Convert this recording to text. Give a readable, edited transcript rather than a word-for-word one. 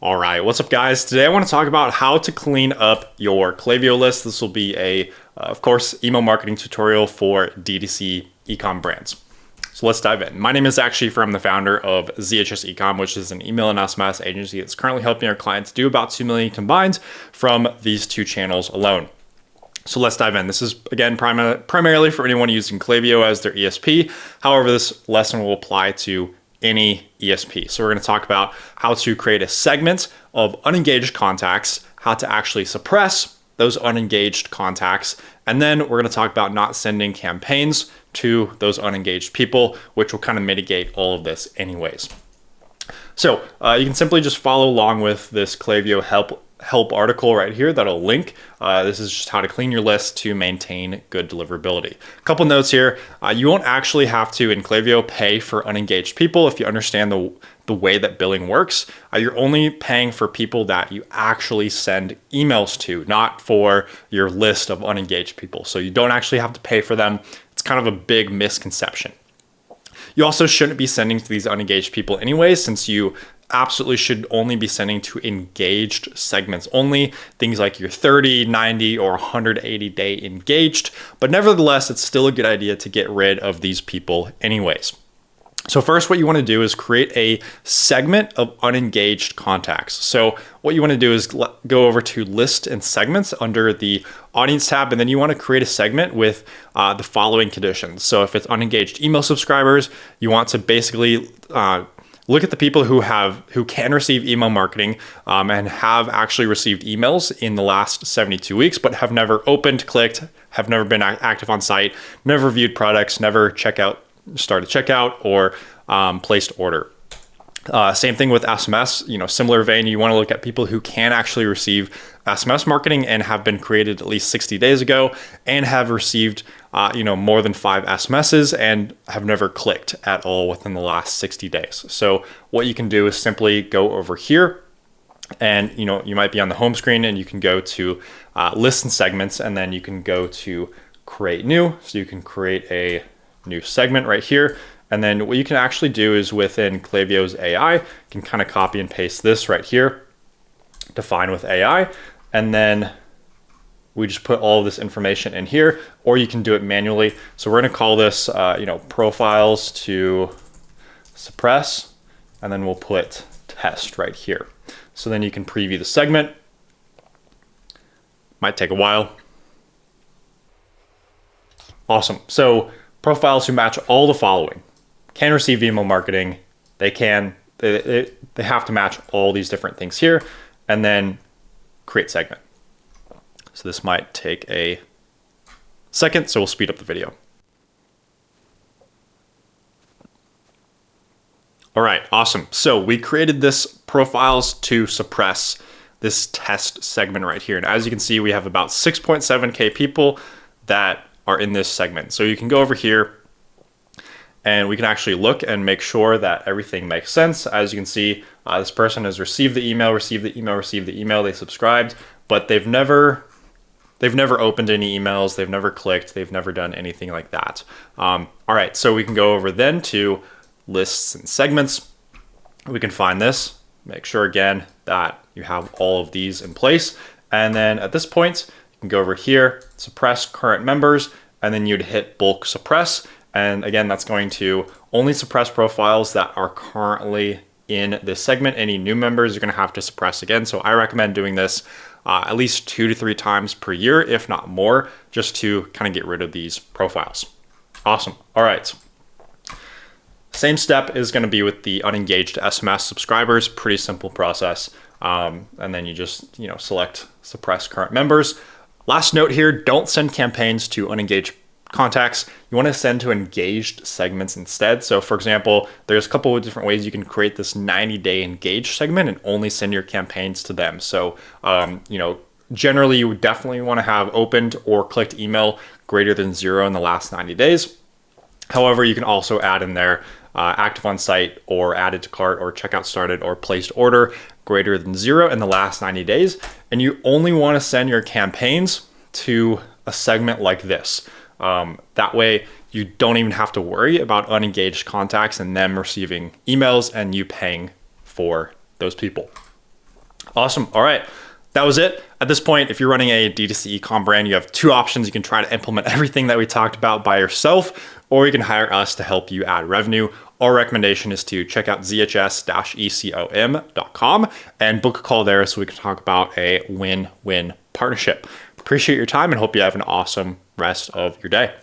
All right, what's up guys? Today I want to talk about how to clean up your Klaviyo list. This will be of course, email marketing tutorial for DTC ecom brands. So let's dive in. My name is Akshay. I'm the founder of ZHS Ecom, which is an email and SMS agency that's currently helping our clients do about 2 million combined from these two channels alone. So let's dive in. This is, again, primarily for anyone using Klaviyo as their ESP. However, this lesson will apply to any ESP. So we're going to talk about how to create a segment of unengaged contacts, how to actually suppress those unengaged contacts, and then we're going to talk about not sending campaigns to those unengaged people, which will kind of mitigate all of this anyways. So you can simply just follow along with this Klaviyo help article right here that'll link. This is just how to clean your list to maintain good deliverability. A couple notes here. You won't actually have to, in Klaviyo, pay for unengaged people if you understand the way that billing works. You're only paying for people that you actually send emails to, not for your list of unengaged people. So you don't actually have to pay for them. It's kind of a big misconception. You also shouldn't be sending to these unengaged people anyway, since you absolutely should only be sending to engaged segments only, things like your 30, 90, or 180 day engaged. But nevertheless, it's still a good idea to get rid of these people anyways. So first, what you want to do is create a segment of unengaged contacts. So what you want to do is go over to list and segments under the audience tab, and then you want to create a segment with the following conditions. So if it's unengaged email subscribers, you want to basically look at the people who can receive email marketing and have actually received emails in the last 72 weeks, but have never opened, clicked, have never been active on site, never viewed products, never started checkout, or placed order. Same thing with SMS, similar vein. You want to look at people who can actually receive SMS marketing and have been created at least 60 days ago and have received more than 5 SMSs and have never clicked at all within the last 60 days. So what you can do is simply go over here and you might be on the home screen and you can go to lists and segments, and then you can go to create new. So you can create a new segment right here. And then what you can actually do is within Klaviyo's AI, you can kind of copy and paste this right here, define with AI, and then we just put all of this information in here, or you can do it manually. So we're going to call this, profiles to suppress, and then we'll put test right here. So then you can preview the segment. Might take a while. Awesome. So profiles who match all the following: can receive email marketing, they have to match all these different things here, and then create segment. So this might take a second, so we'll speed up the video. All right, awesome. So we created this profiles to suppress, this test segment right here. And as you can see, we have about 6.7K people that are in this segment. So you can go over here and we can actually look and make sure that everything makes sense. As you can see, this person has received the email, they subscribed, but they've never opened any emails, they've never clicked, they've never done anything like that. All right, so we can go over then to lists and segments. We can find this, make sure again that you have all of these in place. And then at this point, you can go over here, suppress current members, and then you'd hit bulk suppress. And again, that's going to only suppress profiles that are currently in this segment. Any new members you're going to have to suppress again. So I recommend doing this at least 2 to 3 times per year, if not more, just to kind of get rid of these profiles. Awesome. All right. Same step is going to be with the unengaged SMS subscribers. Pretty simple process. And then you just select suppress current members. Last note here: don't send campaigns to unengaged contacts. You want to send to engaged segments instead. So for example, there's a couple of different ways you can create this 90-day engaged segment and only send your campaigns to them. So generally you would definitely want to have opened or clicked email greater than 0 in the last 90 days. However, you can also add in there active on site, or added to cart, or checkout started, or placed order greater than 0 in the last 90 days. And you only want to send your campaigns to a segment like this. That way you don't even have to worry about unengaged contacts and them receiving emails and you paying for those people. Awesome. All right. That was it. At this point, if you're running a D2C ecom brand, you have two options. You can try to implement everything that we talked about by yourself, or you can hire us to help you add revenue. Our recommendation is to check out zhs-ecom.com and book a call there so we can talk about a win-win partnership. Appreciate your time and hope you have an awesome rest of your day.